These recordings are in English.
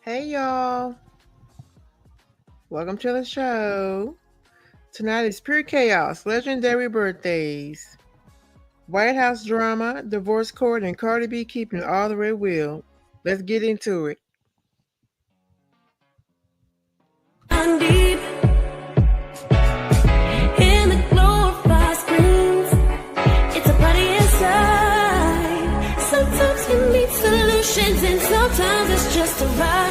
Hey y'all, welcome to the show. Tonight is pure chaos, legendary birthdays, White House drama, divorce court, and Cardi B keeping all the red wheel. Let's get into it. Deep in the glow of our screens, it's a party inside. Sometimes you need solutions, and sometimes it's just a ride.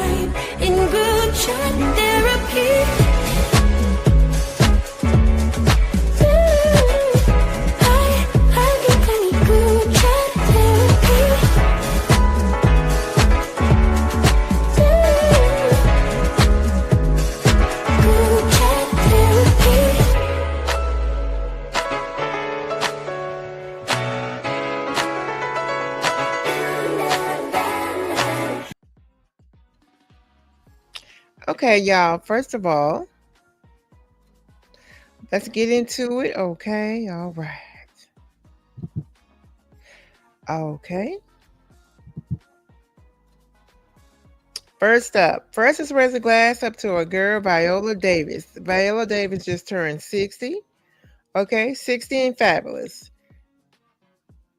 In good chat therapy. I get plenty good chat Okay, y'all, first of all, let's get into it. Okay, all right. Okay. First up, first let's raise a glass up to a girl, Viola Davis. Viola Davis just turned 60. Okay, 60 and fabulous.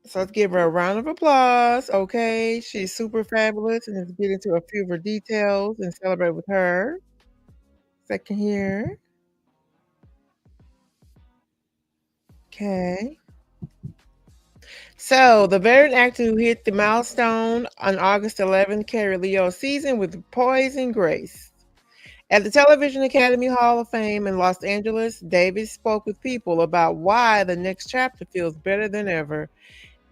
So let's give her a round of applause. Okay, she's super fabulous, and let's get into a few of her details and celebrate with her. Second here. Okay. So the veteran actor who hit the milestone on August 11th carried Leo's season with poise and grace. At the Television Academy Hall of Fame in Los Angeles, Davis spoke with people about why the next chapter feels better than ever.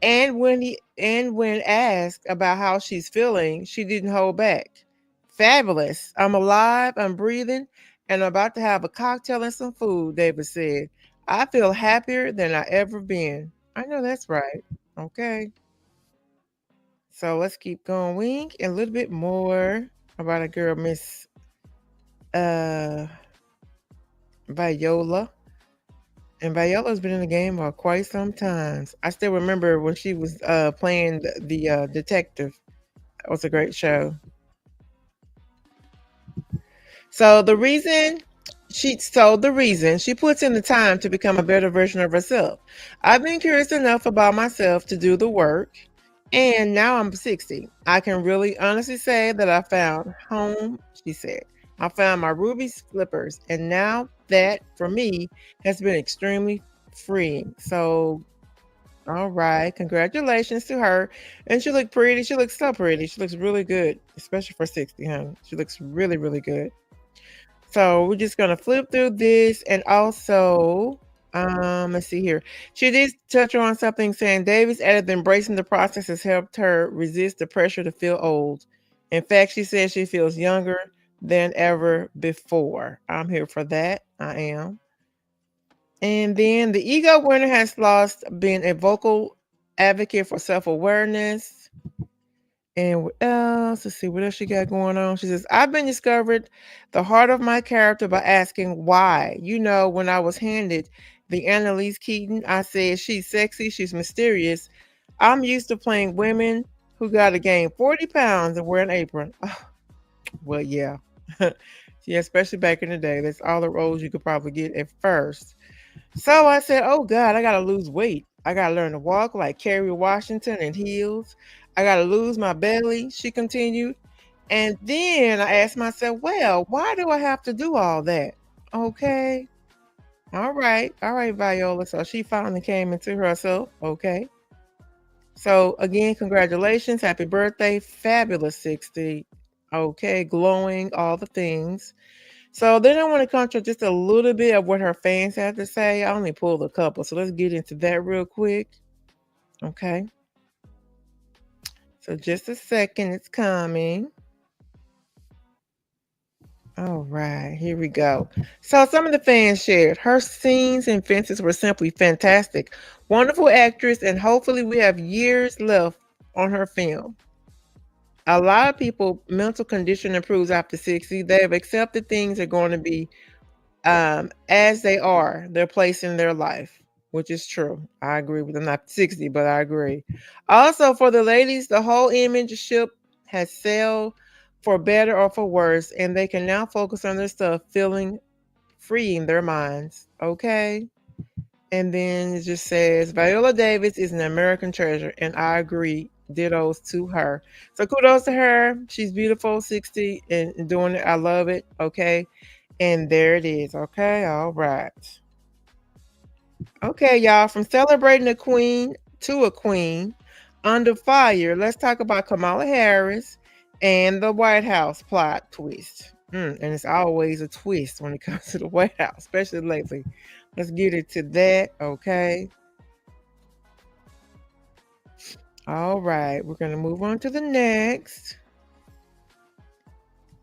And when asked about how she's feeling, she didn't hold back. Fabulous. I'm alive, I'm breathing, and I'm about to have a cocktail and some food, Davis said. I feel happier than I ever been. I know that's right. Okay. So let's keep going. A little bit more about a girl, Miss Viola. And Viola's been in the game for quite some times. I still remember when she was playing the detective. That was a great show. So the reason she puts in the time to become a better version of herself. I've been curious enough about myself to do the work, and now I'm 60. I can really honestly say that I found home, she said. I found my ruby slippers, and now that for me has been extremely freeing. So all right, congratulations to her. And she looked pretty. She looks so pretty. She looks really good, especially for 60, honey. She looks really, really good. So we're just gonna flip through this, and also, let's see here. She did touch on something saying Davis added that embracing the process has helped her resist the pressure to feel old. In fact, she says she feels younger than ever before. I'm here for that. I am. And then the ego winner has lost being a vocal advocate for self-awareness. And what else? Let's see what else she got going on. She says, I've been discovered the heart of my character by asking why. You know, when I was handed the Annalise Keaton, I said, she's sexy, she's mysterious. I'm used to playing women who got to gain 40 pounds and wear an apron. Oh, well, yeah. Yeah, especially back in the day. That's all the roles you could probably get at first. So I said, oh God, I got to lose weight. I got to learn to walk like Kerry Washington in heels. I got to lose my belly, she continued. And then I asked myself, well, why do I have to do all that? Okay. All right. All right, Viola. So she finally came into herself. Okay. So again, congratulations. Happy birthday. Fabulous 60. Okay. Glowing, all the things. So then I want to concentrate just a little bit of what her fans have to say. I only pulled a couple, so let's get into that real quick. Okay. So just a second, it's coming. All right, here we go. So some of the fans shared her scenes and fences were simply fantastic. Wonderful actress, and hopefully we have years left on her film. A lot of people, mental condition improves after 60. They have accepted things are going to be as they are, their place in their life, which is true. I agree with them. Not 60, but I agree. Also, for the ladies, the whole image ship has sailed for better or for worse, and they can now focus on their stuff, freeing their minds. Okay. And then it just says Viola Davis is an American treasure, and I agree. Dittos to her. So kudos to her. She's beautiful, 60, and doing it. I love it. Okay. And there it is. Okay. All right. Okay, y'all. From celebrating a queen to a queen under fire, let's talk about Kamala Harris and the White House plot twist. And it's always a twist when it comes to the White House, especially lately. Let's get into that, okay? All right, we're going to move on to the next.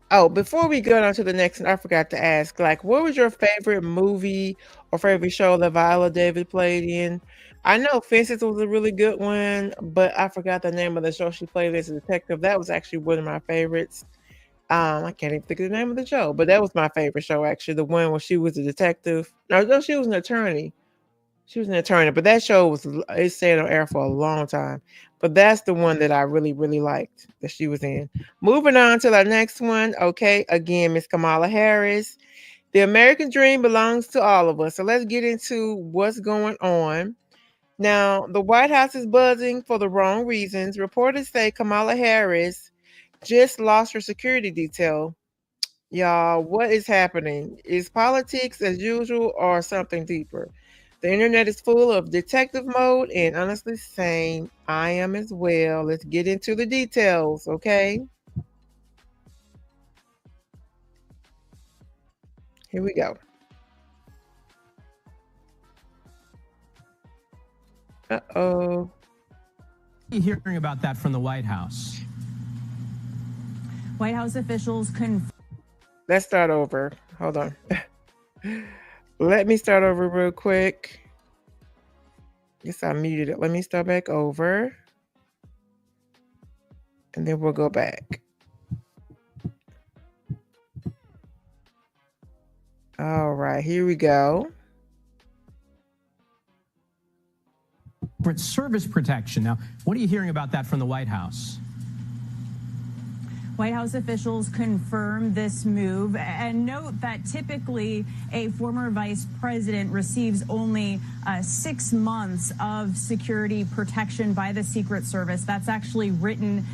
Oh, before we go on to the next, I forgot to ask, like, what was your favorite movie or favorite show that Viola Davis played in? I know Fences was a really good one, but I forgot the name of the show she played as a detective. That was actually one of my favorites. I can't even think of the name of the show, but that was my favorite show, actually. The one where she was a detective. No, she was an attorney. She was an attorney, but that show it stayed on air for a long time. But that's the one that I really, really liked that she was in. Moving on to the next one. Okay, again, Miss Kamala Harris. The American dream belongs to all of us. So let's get into what's going on. Now, the White House is buzzing for the wrong reasons. Reporters say Kamala Harris just lost her security detail. Y'all, what is happening? Is politics as usual or something deeper? The internet is full of detective mode, and honestly, same. I am as well. Let's get into the details, okay? Here we go. Uh-oh. What are you hearing about that from the White House? White House officials Let's start over. Hold on. Let me start over real quick. Yes, I muted it. Let me start back over. And then we'll go back. All right, here we go. Service protection. Now, what are you hearing about that from the White House? White House officials confirm this move and note that typically a former vice president receives only 6 months of security protection by the Secret Service. That's actually written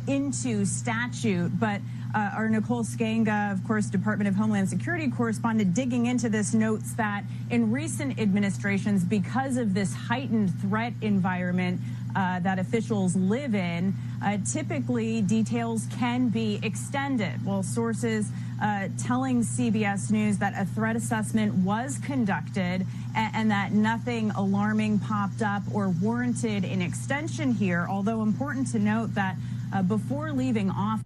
into statute. But our Nicole Skanga, of course, Department of Homeland Security correspondent, digging into this, notes that in recent administrations, because of this heightened threat environment that officials live in, typically details can be extended. Well, sources telling CBS News that a threat assessment was conducted and that nothing alarming popped up or warranted an extension here, although important to note that before leaving office,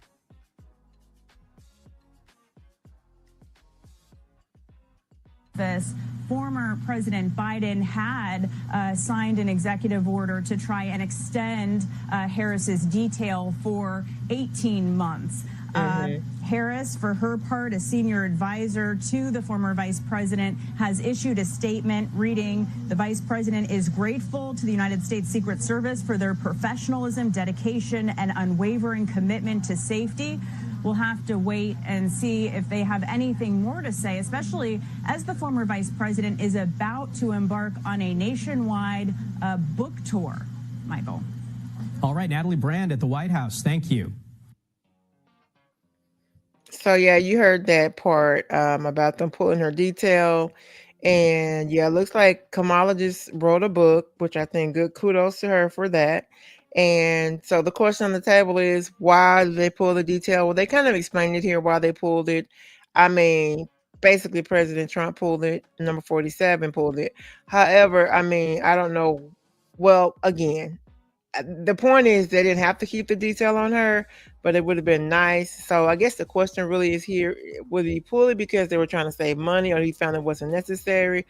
former President Biden had signed an executive order to try and extend Harris's detail for 18 months. Harris, for her part, a senior advisor to the former vice president, has issued a statement reading, "The vice president is grateful to the United States Secret Service for their professionalism, dedication, and unwavering commitment to safety." We'll have to wait and see if they have anything more to say, especially as the former vice president is about to embark on a nationwide book tour. Michael. All right, Natalie Brand at the White House. Thank you. So, yeah, you heard that part about them pulling her detail. And, yeah, it looks like Kamala just wrote a book, which I think good kudos to her for that. And so the question on the table is, why did they pull the detail? Well, they kind of explained it here why they pulled it. I mean, basically President Trump pulled it, number 47 pulled it. However, I mean, I don't know. Well, again, the point is they didn't have to keep the detail on her, but it would have been nice. So I guess the question really is here, would he pull it because they were trying to save money, or he found it wasn't necessary?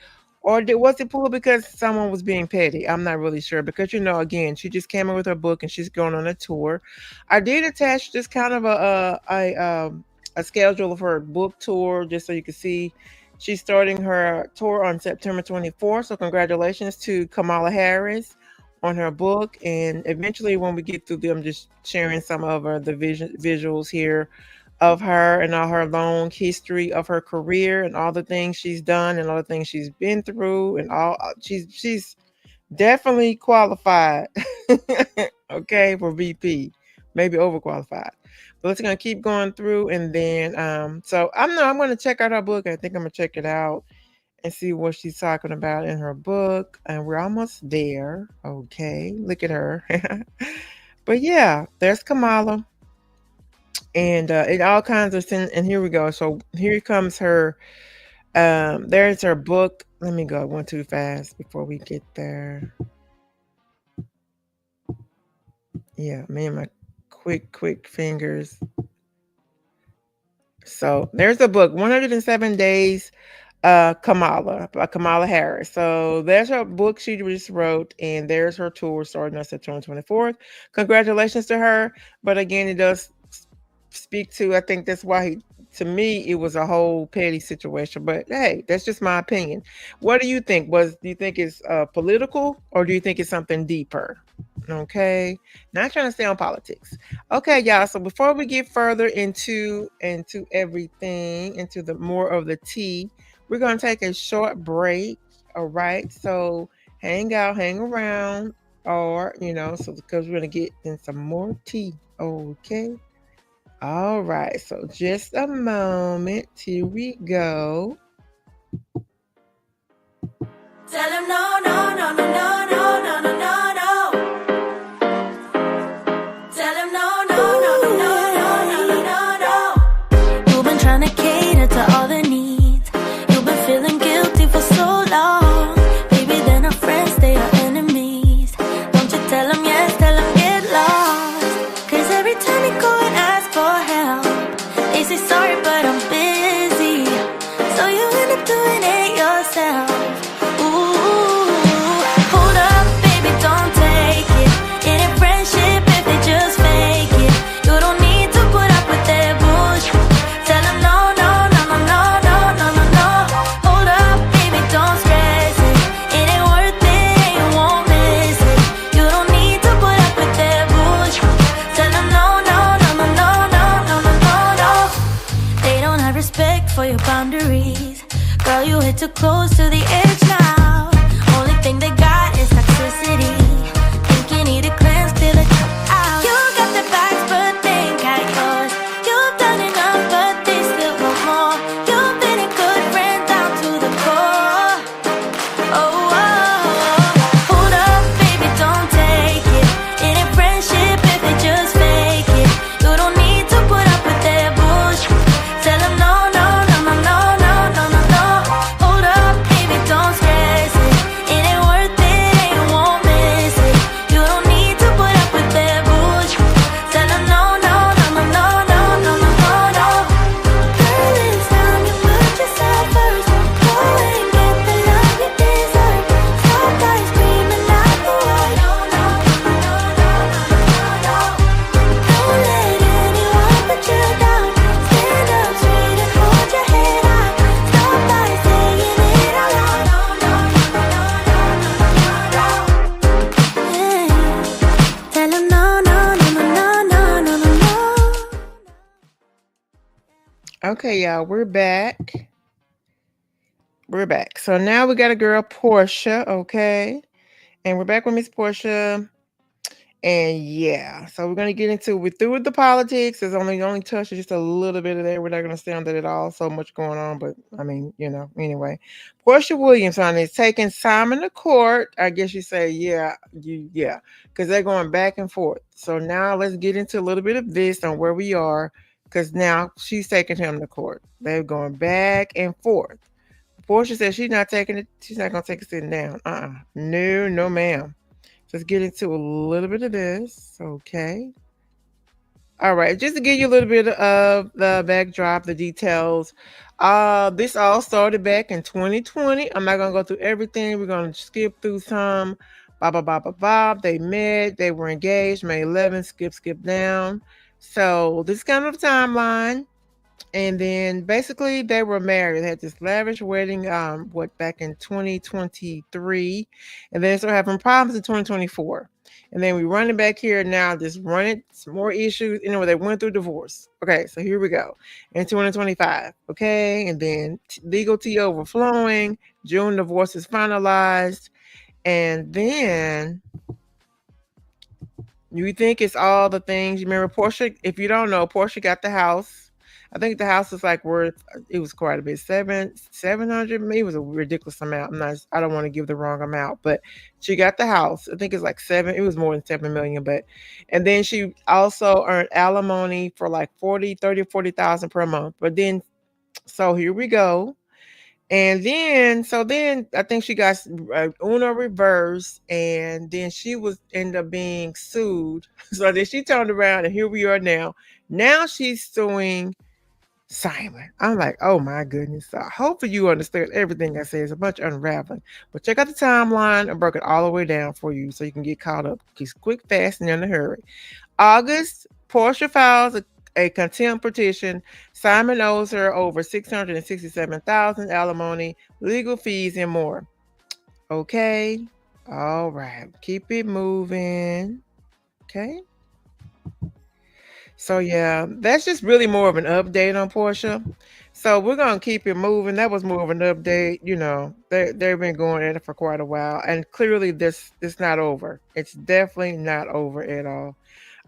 Or was it pulled because someone was being petty? I'm not really sure because, again, she just came in with her book and she's going on a tour. I did attach just kind of a schedule of her book tour just so you can see. She's starting her tour on September 24th. So congratulations to Kamala Harris on her book. And eventually when we get through them, just sharing some of the visuals here of her and all her long history of her career and all the things she's done and all the things she's been through and all she's definitely qualified. Okay, for VP, maybe overqualified. But let's gonna keep going through and then so I'm gonna check out her book. I think I'm gonna check it out and see what she's talking about in her book. And we're almost there. Okay, look at her. But yeah, there's Kamala. And it all kinds of things. And here we go. So here comes her. There's her book. Let me go one too fast before we get there. Yeah, me and my quick fingers. So there's the book, 107 Days Kamala by Kamala Harris. So there's her book she just wrote, and there's her tour starting on September 24th. Congratulations to her. But again, it does speak to, I think that's why to me it was a whole petty situation. But hey, that's just my opinion. What do you think? Do you think it's political, or do you think it's something deeper? Okay, not trying to stay on politics. Okay, y'all. So before we get further into everything, into the more of the tea, we're gonna take a short break. All right. So hang out, hang around, or so because we're gonna get in some more tea. Okay. All right. So just a moment. Here we go. Tell him no, no, no, no, no, no, no, no, no, no. Tell him no, no, no, no, no, no, no, no, no. You've been trying to cater to all the needs. You've been feeling guilty for so long. Maybe they're not friends, they are enemies. Don't you tell them yes, tell them get lost. Cause every time you go and ask for help, they say sorry but I'm busy. So you end up doing it yourself. Too close to the edge now. Only thing they got is toxicity. Think you need a cleanse, clear the out. You got the bags, but they ain't got yours. You've done enough, but they still want more. You've been a good friend down to the core. Oh, oh, oh. Hold up, baby, don't take it. It ain't friendship if they just fake it. You don't need to put up with their bullshit. Tell them no, no, no, no, no, no, no, no, no. Okay, y'all, we're back. We're back. So now we got a girl, Porsha, okay? And we're back with Miss Porsha. And yeah, so we're gonna get into we're through with the politics. There's only touched just a little bit of there. We're not gonna stay on that at all. So much going on, but I mean, anyway. Porsha Williams on is taking Simon to court. I guess you say, yeah, because they're going back and forth. So now let's get into a little bit of this on where we are, because now she's taking him to court. They're going back and forth. Porsha says she's not taking it, she's not gonna take it sitting down. No, ma'am. Let's get into a little bit of this, okay? All right, just to give you a little bit of the backdrop, the details. This all started back in 2020. I'm not gonna go through everything. We're gonna skip through some. Bob. They met. They were engaged. May 11th. Skip down. So this is kind of a timeline. And then basically they were married. They had this lavish wedding, back in 2023. And then they started having problems in 2024. And then we run it back here now, just run it, some more issues. Anyway, they went through divorce. Okay, so here we go. In 2025, okay, and then legal tea overflowing. June, divorce is finalized. And then you think it's all the things. You remember Porsha? If you don't know, Porsha got the house. I think the house was like worth. It was quite a bit. 700. Maybe it was a ridiculous amount. I don't want to give the wrong amount, but she got the house. I think it's like 7. It was more than 7 million. But and then she also earned alimony for like 40,000 per month. But then, so here we go. And then I think she got Uno reverse, and then she was end up being sued. So then she turned around, and here we are now. Now she's suing Simon. I'm like, oh my goodness. So hopefully you understand everything I say. It's a bunch of unraveling. But check out the timeline. I broke it all the way down for you so you can get caught up. Just quick, fast, and in a hurry. August, Porsha files a contempt petition. Simon owes her over $667,000 alimony, legal fees, and more. Okay. All right. Keep it moving. Okay. So yeah, that's just really more of an update on Porsha. So we're gonna keep it moving. That was more of an update. You know, they've been going at it for quite a while, and clearly this it's not over. It's definitely not over at all.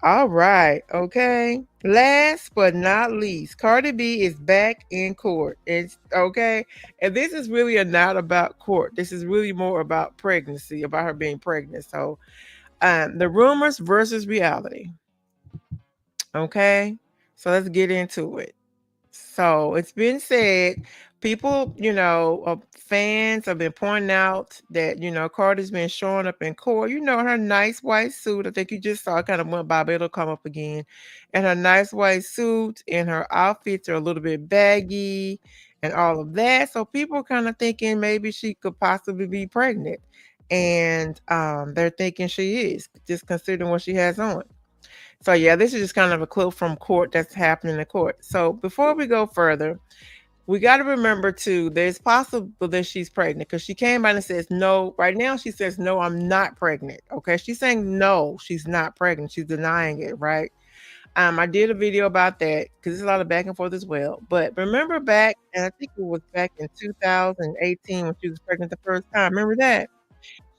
All right, okay. Last but not least, Cardi B is back in court. It's okay. And this is really not about court. This is really more about pregnancy, about her being pregnant. So the rumors versus reality. Okay. So let's get into it. So it's been said, people, fans have been pointing out that, Cardi's been showing up in court, her nice white suit. I think you just saw it kind of went by, but it'll come up again. And her nice white suit and her outfits are a little bit baggy and all of that. So people are kind of thinking maybe she could possibly be pregnant. And they're thinking she is, just considering what she has on. So yeah, this is just kind of a clip from court that's happening in court. So before we go further, we got to remember too, there's possible that she's pregnant because she came out and says no. Right now she says no, I'm not pregnant. Okay, she's saying no, she's not pregnant. She's denying it, right? I did a video about that because there's a lot of back and forth as well. But remember back, and I think it was back in 2018 when she was pregnant the first time. Remember that?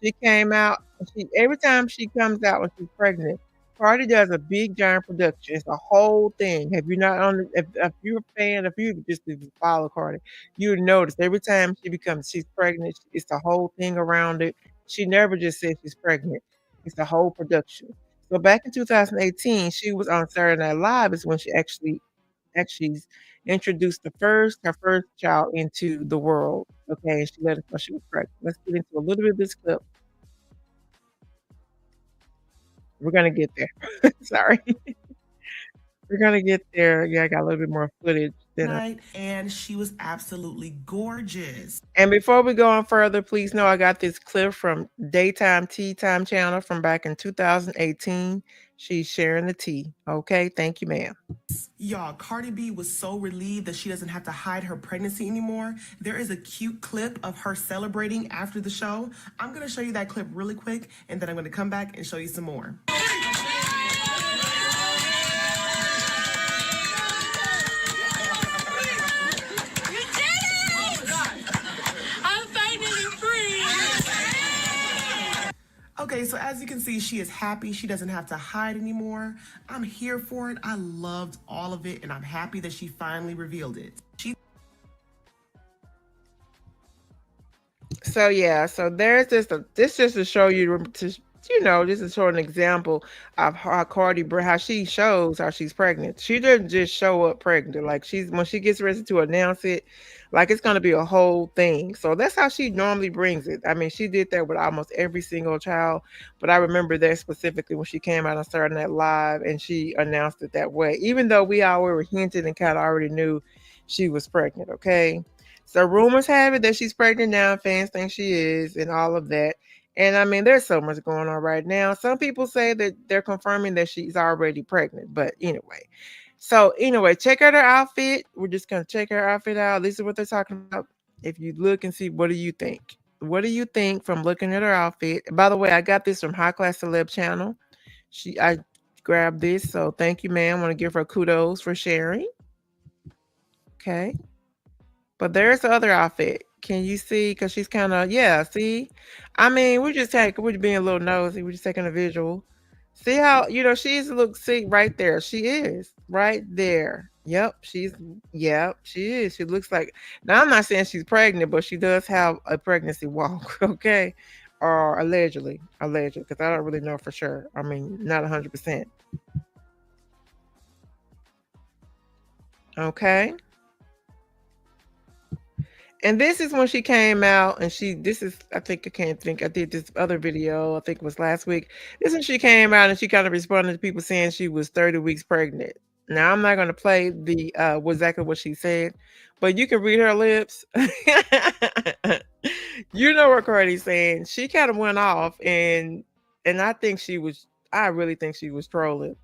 She came out, and every time she comes out when she's pregnant, Cardi does a big giant production. It's a whole thing. Have you not on if you're a fan, if you just follow Cardi, you would notice every time she's pregnant, it's a whole thing around it. She never just says she's pregnant. It's a whole production. So back in 2018, she was on Saturday Night Live is when she actually introduced her first child into the world. Okay, and she let us know she was pregnant. Let's get into a little bit of this clip. We're gonna get there. Sorry. We're gonna get there. Yeah, I got a little bit more footage than and she was absolutely gorgeous. And before we go on further, please know I got this clip from Daytime Tea Time channel from back in 2018. She's sharing the tea. Okay, thank you, ma'am. Y'all, Cardi B was so relieved that she doesn't have to hide her pregnancy anymore. There is a cute clip of her celebrating after the show. I'm gonna show you that clip really quick, and then I'm gonna come back and show you some more. Okay, so as you can see, she is happy. She doesn't have to hide anymore. I'm here for it. I loved all of it, and I'm happy that she finally revealed it. So yeah, so there's this just to show you just to show an example of how how she shows how she's pregnant. She doesn't just show up pregnant. Like when she gets ready to announce it, like it's gonna be a whole thing. So that's how she normally brings it. I mean, she did that with almost every single child, but I remember that specifically when she came out and started that live and she announced it that way, even though we all were hinted and kind of already knew she was pregnant. Okay. So rumors have it that she's pregnant now. Fans think she is and all of that. And I mean, there's so much going on right now. Some people say that they're confirming that she's already pregnant. But anyway, check out her outfit. We're just going to check her outfit out. This is what they're talking about. If you look and see, what do you think? What do you think from looking at her outfit? By the way, I got this from High Class Celeb channel. I grabbed this, so thank you, ma'am. I want to give her kudos for sharing. Okay. But there's the other outfit. Can you see? Because she's kind of, yeah, see? I mean, we're being a little nosy. We're just taking a visual. See how, she's see right there. She is right there. Yep, she is. She looks like, now I'm not saying she's pregnant, but she does have a pregnancy walk, okay? Or allegedly, because I don't really know for sure. I mean, not 100%. Okay. And this is when she came out and I did this other video, I think it was last week. This is when she came out and she kind of responded to people saying she was 30 weeks pregnant. Now, I'm not going to play exactly what she said, but you can read her lips. You know what Cardi's saying. She kind of went off and I really think she was trolling.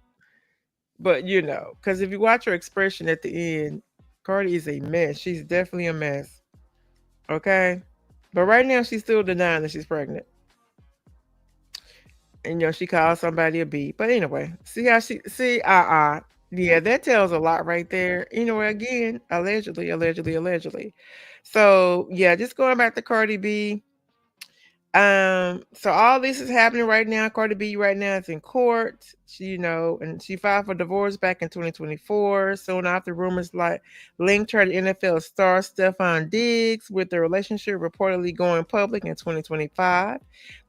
But because if you watch her expression at the end, Cardi is a mess. She's definitely a mess. Okay. But right now she's still denying that she's pregnant. And she calls somebody a B. But anyway, see how yeah, that tells a lot right there. Again, allegedly. So yeah, just going back to Cardi B. So all this is happening right now. Cardi B right now is in court. She, and she filed for divorce back in 2024. Soon after, rumors linked her to NFL star Stephon Diggs, with the relationship reportedly going public in 2025.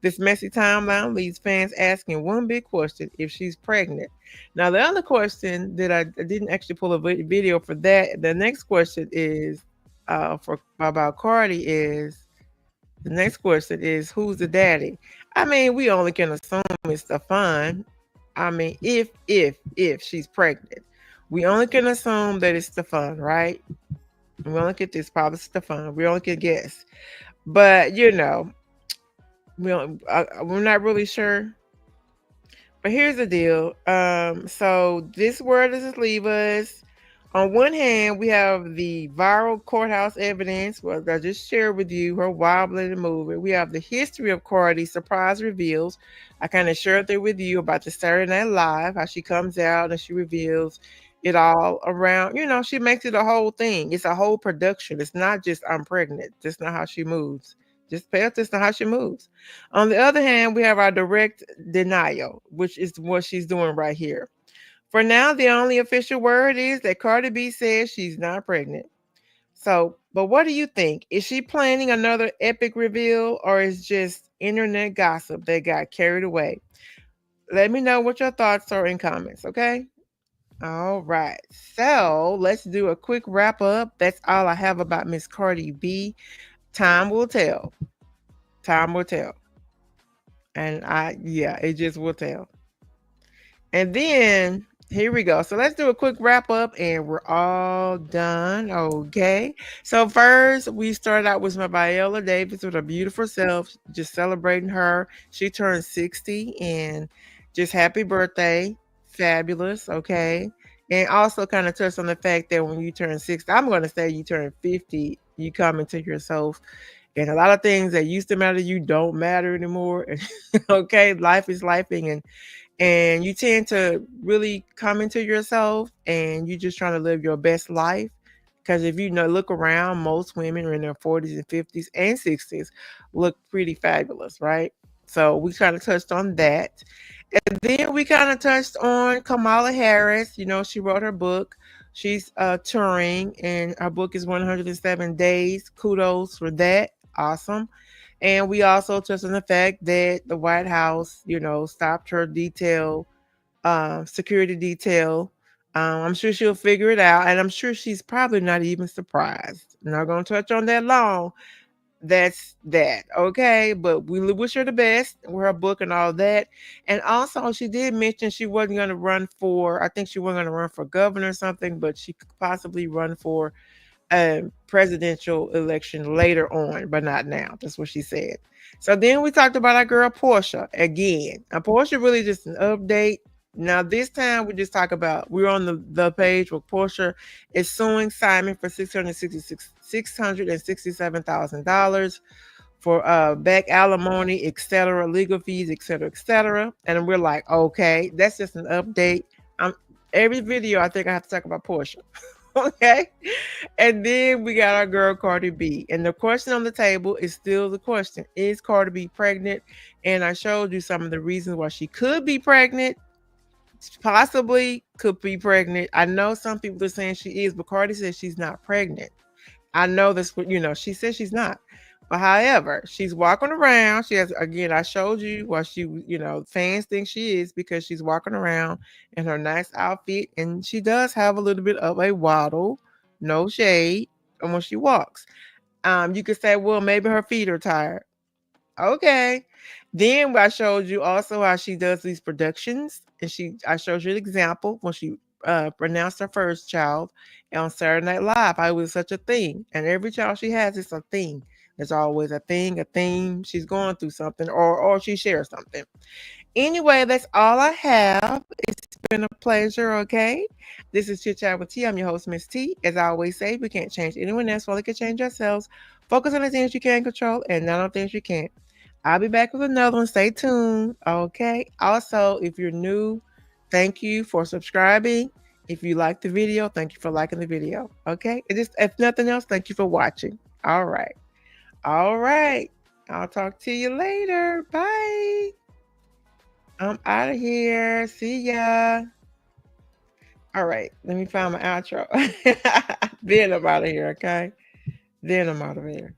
This messy timeline leaves fans asking one big question: if she's pregnant. Now, the other question that I didn't actually pull a video for that. The next question is about Cardi is. The next question is, who's the daddy? I mean, we only can assume it's Stephon. I mean, if she's pregnant, we only can assume that it's Stephon, right? We only get this, probably Stephon. We only can guess, but we're not really sure. But here's the deal. So this word does leave us. On one hand, we have the viral courthouse evidence, what I just shared with you, her wobbling and moving. We have the history of Cardi's surprise reveals. I kind of shared that with you about the Saturday Night Live, how she comes out and she reveals it all around. She makes it a whole thing. It's a whole production. It's not just I'm pregnant. That's not how she moves. Just pay attention to how she moves. On the other hand, we have our direct denial, which is what she's doing right here. For now, the only official word is that Cardi B says she's not pregnant. So, but what do you think? Is she planning another epic reveal, or is just internet gossip that got carried away? Let me know what your thoughts are in comments, okay? All right. So, let's do a quick wrap up. That's all I have about Miss Cardi B. Time will tell. Time will tell. And it just will tell. And then here we go. So let's do a quick wrap up and we're all done. Okay. So first we started out with my Viola Davis with her beautiful self, just celebrating her. She turned 60 and just happy birthday. Fabulous. Okay. And also kind of touched on the fact that when you turn 60, I'm going to say you turn 50, you come into yourself. And a lot of things that used to matter to you don't matter anymore. Okay. Life is lifing and you tend to really come into yourself and you're just trying to live your best life. Because if you look around, most women are in their 40s and 50s and 60s look pretty fabulous, right? So we kind of touched on that. And then we kind of touched on Kamala Harris. She wrote her book. She's touring and her book is 107 Days. Kudos for that. Awesome. And we also touched on the fact that the White House, stopped her security detail. I'm sure she'll figure it out. And I'm sure she's probably not even surprised. Not going to touch on that long. That's that. Okay. But we wish her the best with her book and all that. And also she did mention she wasn't going to run for, I think she wasn't going to run for governor or something, but she could possibly run for presidential election later on, but not now. That's what she said. So then we talked about our girl Porsha again. Now Porsha really just an update. Now this time we're on the page where Porsha is suing Simon for $667,000 for back alimony, etc., legal fees, etc., etc. And we're like, okay, that's just an update. Every video I think I have to talk about Porsha. Okay. And then we got our girl Cardi B. And the question on the table is still the question: is Cardi B pregnant? And I showed you some of the reasons why she could be pregnant. Possibly could be pregnant. I know some people are saying she is, but Cardi says she's not pregnant. I know this, she says she's not. But however, she's walking around. She has, again, I showed you what she, fans think she is because she's walking around in her nice outfit. And she does have a little bit of a waddle, no shade, when she walks. You could say, well, maybe her feet are tired. Okay. Then I showed you also how she does these productions. And I showed you an example when she pronounced her first child on Saturday Night Live. How it was such a thing. And every child she has is a thing. There's always a thing, a theme. She's going through something or she shares something. Anyway, that's all I have. It's been a pleasure, okay? This is Chit Chat with T. I'm your host, Miss T. As I always say, we can't change anyone else while we can change ourselves. Focus on the things you can control and not on things you can't. I'll be back with another one. Stay tuned, okay? Also, if you're new, thank you for subscribing. If you like the video, thank you for liking the video, okay? If nothing else, thank you for watching. All right. All right. I'll talk to you later. Bye. I'm out of here. See ya. All right. Let me find my outro. Then I'm out of here, okay? Then I'm out of here.